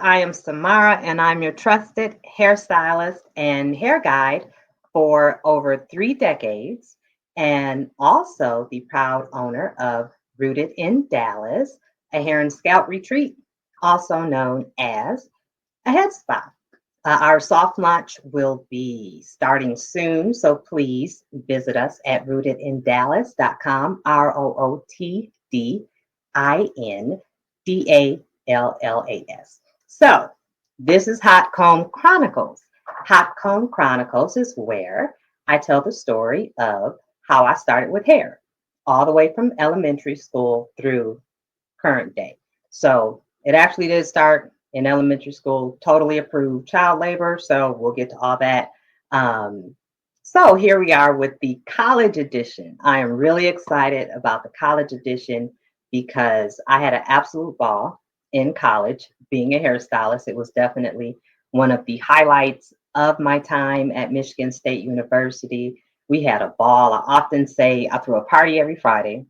I am Samara, and I'm your trusted hairstylist and hair guide for over 3 decades, and also the proud owner of Rooted in Dallas, a hair and scalp retreat, also known as a head spa. Our soft launch will be starting soon, so please visit us at rootedindallas.com, ROOTDINDALLAS. So, this is Hot Comb Chronicles. Hot Comb Chronicles is where I tell the story of how I started with hair, all the way from elementary school through current day. So it actually did start in elementary school, totally approved child labor. So we'll get to all that. So here we are with the college edition. I am really excited about the college edition because I had an absolute ball in college being a hairstylist. It was definitely one of the highlights of my time at Michigan State University. We had a ball. I often say I threw a party every Friday.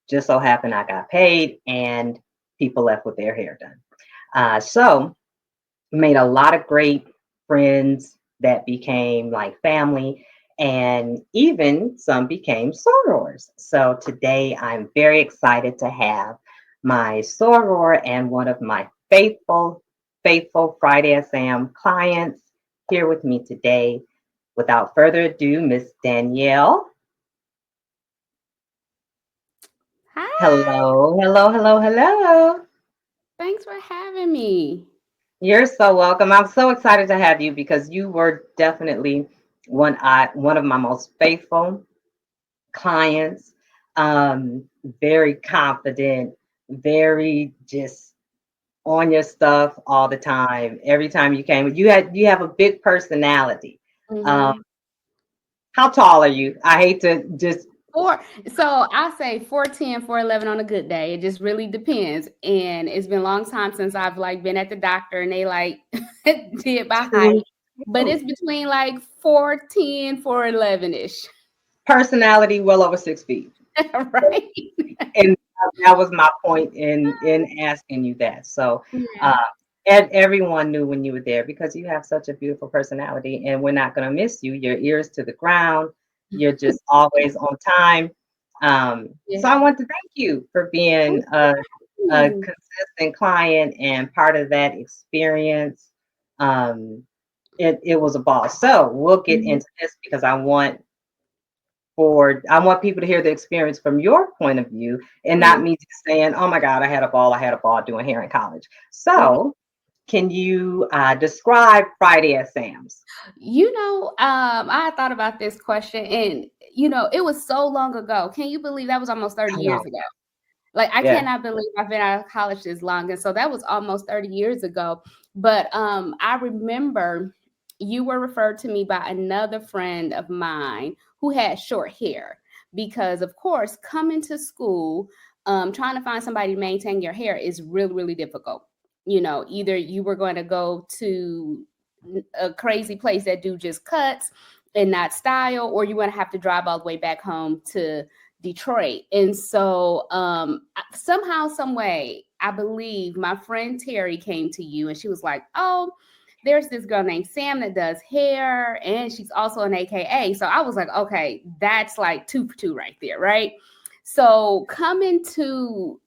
Just so happened I got paid and people left with their hair done. So made a lot of great friends that became like family, and even some became sorors. So today I'm very excited to have my soror and one of my faithful Friday SM clients here with me today. Without further ado, Miss Danielle. Hi, Hello. thanks for having me. You're so welcome. I'm so excited to have you because you were definitely one of my most faithful clients. Very confident, very just on your stuff all the time. Every time you came, you have a big personality. Um, hmm how tall are you? I hate to just Four, so I say 4'10", 4'11" on a good day. It just really depends. And it's been a long time since I've like been at the doctor and they like did my height. But it's between like 4'10", 4'11" ish. personality well over 6 feet. Right? And that was my point in asking you that. So, Yeah. uh, and everyone knew when you were there because you have such a beautiful personality, and we're not going to miss you. Your ears to the ground. You're just always on time. So Yeah. I want to thank you for being a Mm. consistent client and part of that experience. Um, it was a ball. So we'll get Mhm. into this because I want people to hear the experience from your point of view and not Mhm. me just saying, "Oh my God, I had a ball doing hair in college." So, can you describe Friday at Sam's? I thought about this question and it was so long ago. Can you believe that was almost 30 I know. years ago? Like, I Yeah. cannot believe I've been out of college this long, and so that was almost 30 years ago. But I remember you were referred to me by another friend of mine who had short hair because, of course, coming to school, trying to find somebody to maintain your hair is really, really difficult. Either you were going to go to a crazy place that do just cuts and not style, or you're going to have to drive all the way back home to Detroit. And so somehow, some way, I believe my friend Terry came to you and she was like, "Oh, there's this girl named Sam that does hair and she's also an AKA." So I was like, okay, that's like 2 for 2 right there, right? So coming to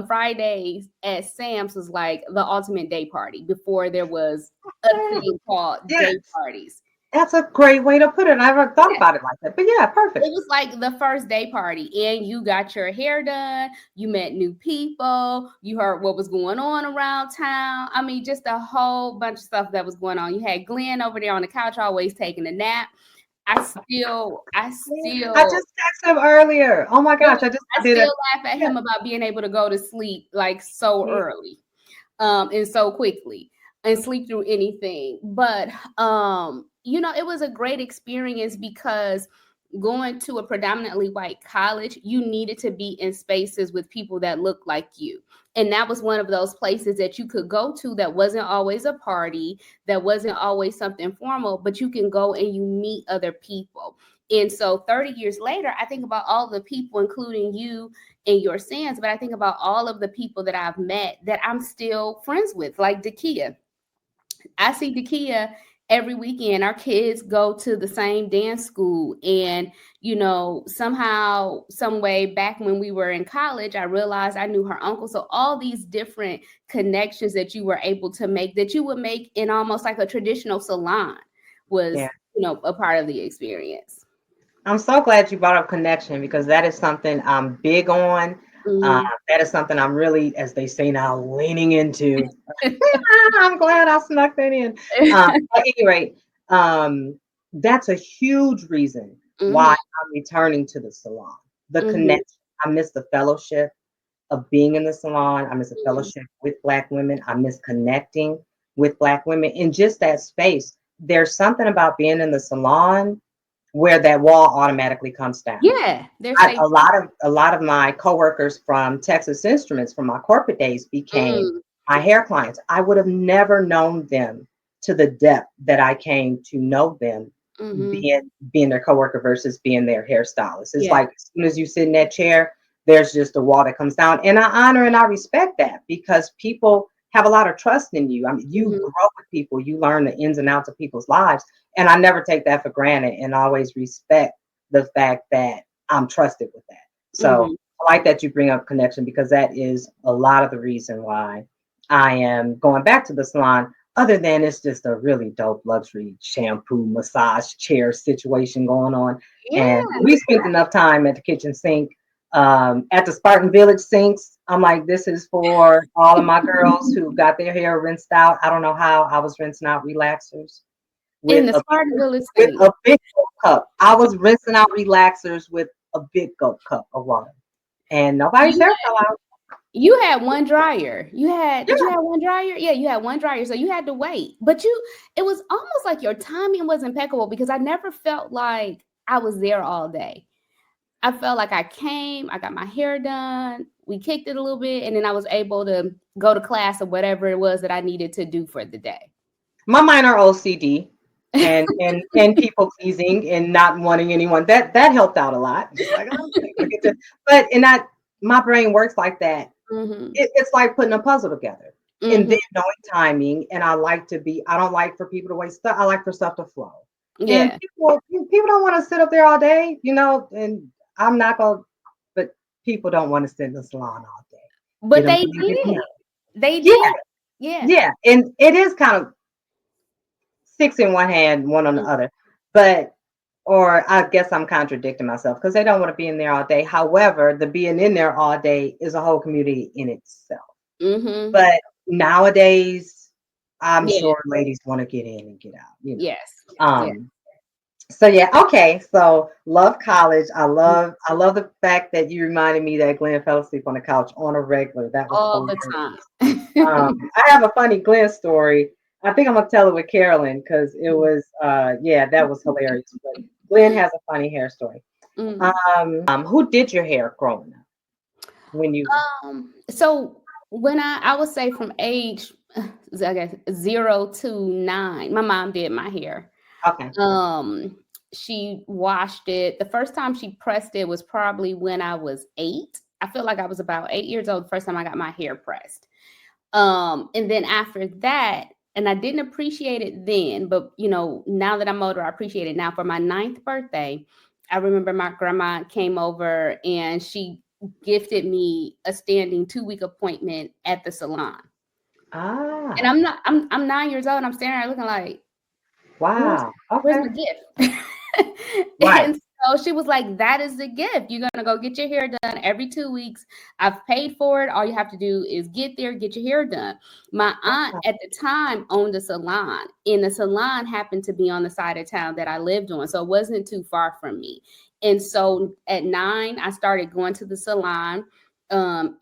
Fridays at Sam's was like the ultimate day party before there was a thing called Yeah, day parties. that's a great way to put it. I never thought about it like that, but yeah, It perfect. was like the first day party, and you got your hair done, you met new people, you heard what was going on around town. I mean, just a whole bunch of stuff that was going on. You had Glenn over there on the couch always taking a nap. I I still just texted him earlier. Oh my Really, gosh, I just I did it. still laugh at Yeah. him about being able to go to sleep like so early, and so quickly and sleep through anything. But it was a great experience because going to a predominantly white college, you needed to be in spaces with people that looked like you. And that was one of those places that you could go to that wasn't always a party, that wasn't always something formal, but you can go and you meet other people. And so 30 years later, I think about all the people, including you and your sins, but I think about all of the people that I've met that I'm still friends with, like Dakia. I see Dakia every weekend. Our kids go to the same dance school. And, somehow, some way back when we were in college, I realized I knew her uncle. So all these different connections that you were able to make, that you would make in almost like a traditional salon, was, Yeah. a part of the experience. I'm so glad you brought up connection because that is something I'm big on. Mhm. That is something I'm really, as they say now, leaning into. I'm glad I snuck that in. At any rate, that's a huge reason why Mhm. I'm returning to the salon. The Mhm. connection. I miss the fellowship of being in the salon. I miss the Mhm. fellowship with Black women. I miss connecting with Black women in just that space. There's something about being in the salon where that wall automatically comes down. Yeah, they're I, safe. a lot of my coworkers from Texas Instruments from my corporate days became Mm. my hair clients. I would have never known them to the depth that I came to know them, Mhm. being their coworker versus being their hairstylist. It's Yeah. like as soon as you sit in that chair, there's just a wall that comes down. And I honor and I respect that because people have a lot of trust in you. I mean, you Mhm. grow with people, you learn the ins and outs of people's lives. And I never take that for granted and always respect the fact that I'm trusted with that. So Mhm. I like that you bring up connection because that is a lot of the reason why I am going back to the salon. Other than it's just a really dope luxury shampoo massage chair situation going on, Yeah. and we spent enough time at the kitchen sink, at the Spartan Village sinks. I'm like, this is for all of my girls who got their hair rinsed out. I don't know how I was rinsing out relaxers In with the a Spartan Village with thing. a big gulp cup. I was rinsing out relaxers with a big gulp cup of water, and nobody's You hair fell out. you had one dryer. Did you Yeah, have one dryer? Yeah, you had one dryer. So you had to wait. But it was almost like your timing was impeccable because I never felt like I was there all day. I felt like I came, I got my hair done, we kicked it a little bit, and then I was able to go to class or whatever it was that I needed to do for the day. my minor OCD and people pleasing and not wanting anyone that helped out a lot. It's like, oh, okay, gotta get to, but and that my brain works like that. Mhm. It's like putting a puzzle together and Mhm. then knowing timing. And I like to be. I don't like for people to waste stuff. I like for stuff to flow. And Yeah. people don't want to sit up there all day, and I'm not gonna. But people don't want to sit in the salon all day. Get But them, they get them did. out. They Yeah, did. Yeah. yeah, and it is kind of six in one hand, one on the Mm. other. But or I guess I'm contradicting myself because they don't want to be in there all day. However, the being in there all day is a whole community in itself. Mhm. But nowadays, I'm Yeah. sure ladies want to get in and get out. Yes. Yeah. Um, so yeah, okay. So love college. I love the fact that you reminded me that Glenn fell asleep on the couch on a regular. That was All the hilarious. time. I have a funny Glenn story. I think I'm gonna tell it with Carolyn because it was yeah, that was hilarious. But Glenn has a funny hair story. Mm. Who did your hair growing up when you So when I would say from age, I guess 0 to 9, my mom did my hair. okay. Um, she washed it. The first time she pressed it was probably when I was 8. I feel like I was about 8 years old the first time I got my hair pressed. And then after that, and I didn't appreciate it then, but now that I'm older, I appreciate it now. For my 9th birthday, I remember my grandma came over and she gifted me a standing 2-week appointment at the salon. And Ah, I'm 9 years old and I'm standing there looking like, wow. where's Okay. my gift? Right. And so she was like, that is the gift. You're gonna go get your hair done every 2 weeks. I've paid for it. All you have to do is get there, get your hair done. My aunt Wow. at the time owned a salon, and the salon happened to be on the side of town that I lived on. So it wasn't too far from me. And so at 9, I started going to the salon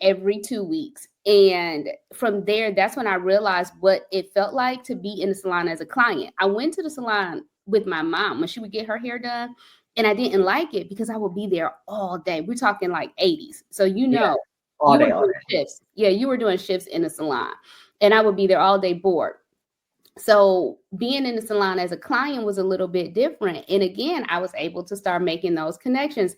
every 2 weeks. And from there, that's when I realized what it felt like to be in the salon as a client. I went to the salon with my mom when she would get her hair done. And I didn't like it because I would be there all day. We're talking like 80s. So, Yeah. All you were day, all doing day. shifts. Yeah, you were doing shifts in the salon. And I would be there all day bored. So being in the salon as a client was a little bit different. And again, I was able to start making those connections.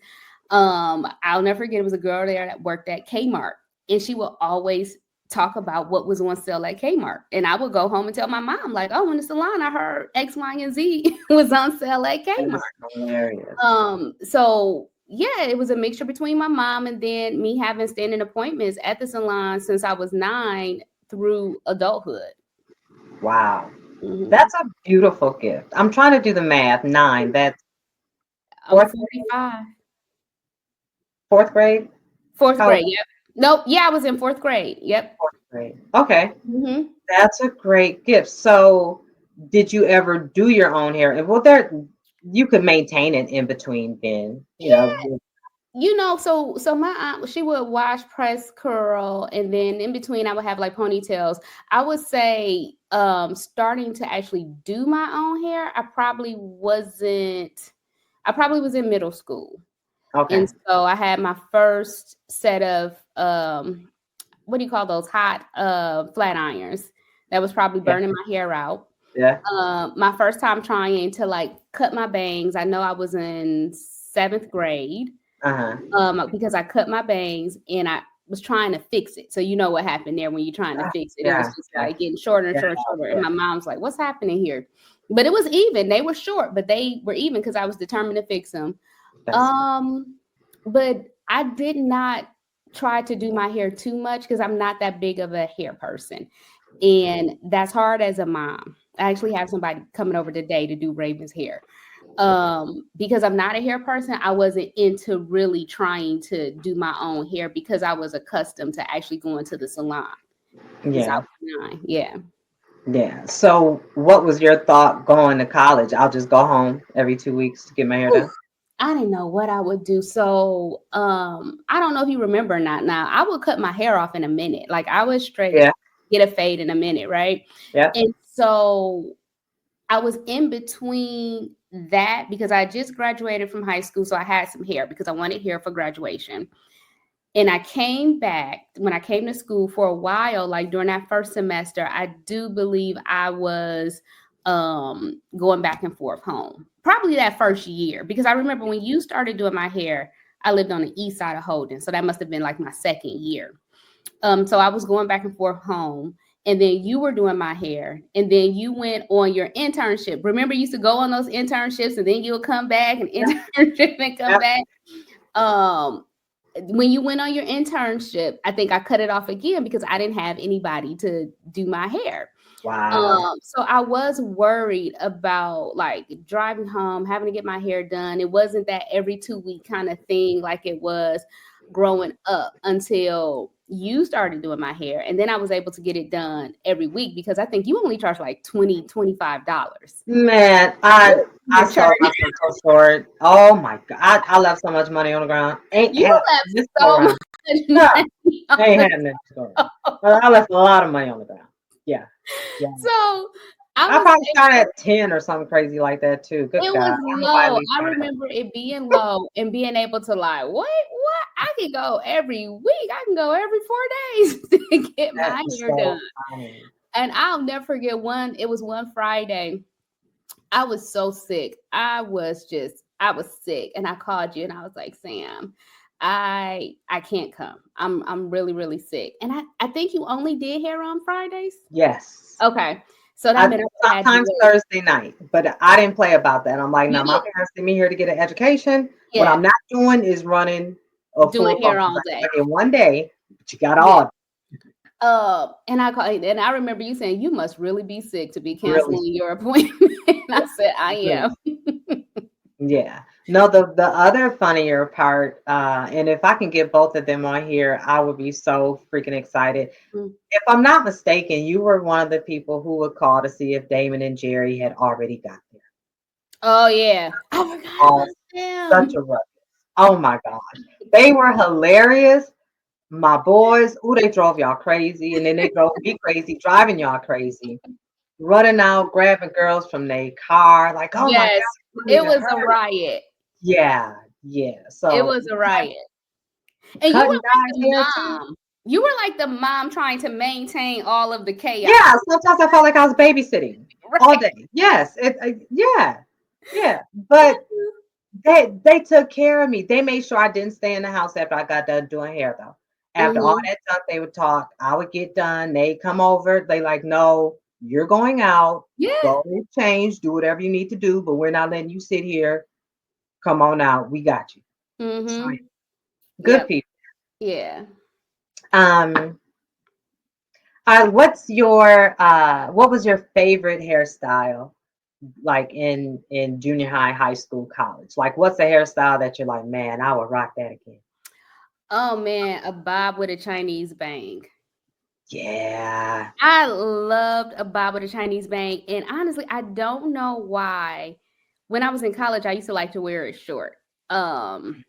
I'll never forget, it was a girl there that worked at Kmart, and she would always talk about what was on sale at Kmart. And I would go home and tell my mom, like, oh, in the salon, I heard X, Y, and Z was on sale at That Kmart. is hilarious. So yeah, it was a mixture between my mom and then me having standing appointments at the salon since I was 9 through adulthood. Wow. Mhm. That's a beautiful gift. I'm trying to do the math. 9. That's I'm fourth 45. fourth grade? Fourth How grade. Yep. Nope. Yeah, I was in fourth grade. Yep. fourth grade? Okay. Hmm. That's a great gift. So, did you ever do your own hair? And well, there you could maintain it in between then, So my aunt, she would wash, press, curl, and then in between I would have like ponytails. I would say starting to actually do my own hair, I probably was in middle school. Okay. And so I had my first set of what do you call those, hot flat irons that was probably Yeah. burning my hair out. Yeah. My first time trying to like cut my bangs. I know I was in 7th grade. Uh-huh. Because I cut my bangs and I was trying to fix it. So you know what happened there when you're trying to fix it. It was Yeah. just Yeah. like getting shorter and Yeah. shorter and shorter. And Yeah. my mom's like, what's happening here? But it was even. They were short, but they were even because I was determined to fix them. That's But I did not try to do my hair too much because I'm not that big of a hair person. And that's hard as a mom. I actually have somebody coming over today to do Raven's hair. Because I'm not a hair person, I wasn't into really trying to do my own hair because I was accustomed to actually going to the salon since I yeah. was 9. Yeah. Yeah. So, what was your thought going to college? I'll just go home every 2 weeks to get my hair Oof, done. I didn't know what I would do. So I don't know if you remember or not. Now I would cut my hair off in a minute. Like I would straight Yeah. get a fade in a minute, right? Yeah. And so I was in between that because I just graduated from high school. So I had some hair because I wanted hair for graduation. And I came back when I came to school for a while, like during that first semester, I do believe I was going back and forth home. Probably that first year, because I remember when you started doing my hair, I lived on the east side of Holden. So that must have been like my second year. So I was going back and forth home. And then you were doing my hair. And then you went on your internship. Remember, you used to go on those internships and then you would come back and internship and come Yeah. back. When you went on your internship, I think I cut it off again because I didn't have anybody to do my hair. Wow. So I was worried about like driving home, having to get my hair done. It wasn't that every 2 week kind of thing like it was growing up until you started doing my hair. And then I was able to get it done every week because I think you only charge like $25. Man, I Your sold turn. myself so short. Oh my God. I left so much money on the ground. Ain't You this left go so around. much No, money on ain't the happening this go around. But I left a lot of money on the ground. Yeah. Yeah. So I I was probably started at 10 or something crazy like that too. Good It God. was I hope I at low. least I started. remember it being low and being able to like, what? I can go every week. I can go every 4 days to get That my is hair so done. funny. And I'll never forget it was one Friday. I was so sick. I was sick. And I called you and I was like, Sam, I can't come. I'm really, really sick. And I think you only did hair on Fridays. Yes. Okay. So that meant I had to Sometimes wait. Thursday night, but I didn't play about that. I'm like, no, You my parents sent me here to get an education. What yeah, I'm not doing is running a full doing hair function. all I day. in one day, but you got Yeah. all And I remember you saying you must really be sick to be really, canceling your appointment. And I said, I really. am. Yeah. No, the other funnier part, and if I can get both of them on here, I would be so freaking excited. Mm. If I'm not mistaken, you were one of the people who would call to see if Damon and Jerry had already got there. Oh yeah. I forgot Oh, about such them. a rush. Oh my God. They were hilarious. My boys, ooh, they drove y'all crazy. And then they drove me crazy, driving y'all crazy. running out, grabbing girls from their car, like, oh my Yes, God, you it need to was a hurry. riot. Yeah, yeah. It So was a riot. And you were cutting like guys' the hair too. mom. You were like the mom trying to maintain all of the chaos. Yeah, sometimes I felt like I was babysitting all Right. day. Yes, yeah, yeah. But they took care of me. They made sure I didn't stay in the house after I got done doing hair though. After all Mhm. that stuff, they would talk. I would get done. They come over. They like, no, you're going out. Yeah. Go and change. Do whatever you need to do. But we're not letting you sit here. Come on out. We got you. So yeah, Mhm. good Yep. people. Yeah. Um, what was your favorite hairstyle like in junior high, high school, college? Like what's a hairstyle that you're like, man, I would rock that again? Oh man, a bob with a Chinese bang. Yeah. I loved a bob with a Chinese bang, and honestly, I don't know why. When I was in college, I used to like to wear it short. Um,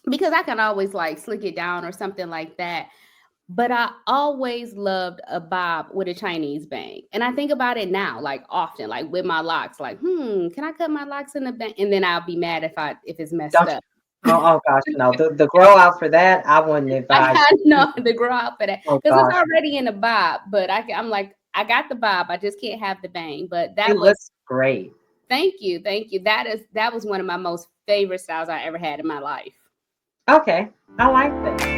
because I can always like slick it down or something like that. But I always loved a bob with a Chinese bang. And I think about it now, like often, like with my locks, like, can I cut my locks in the bang? And then I'll be mad if it's messed Don't you? up. Oh gosh, no. The grow out for that, I wouldn't advise I you. know the grow out for that Oh because it's gosh, already in a bob. But I'm like, I got the bob, I just can't have the bang. But it that was looks great. thank you. That was one of my most favorite styles I ever had in my life. Okay, I like that.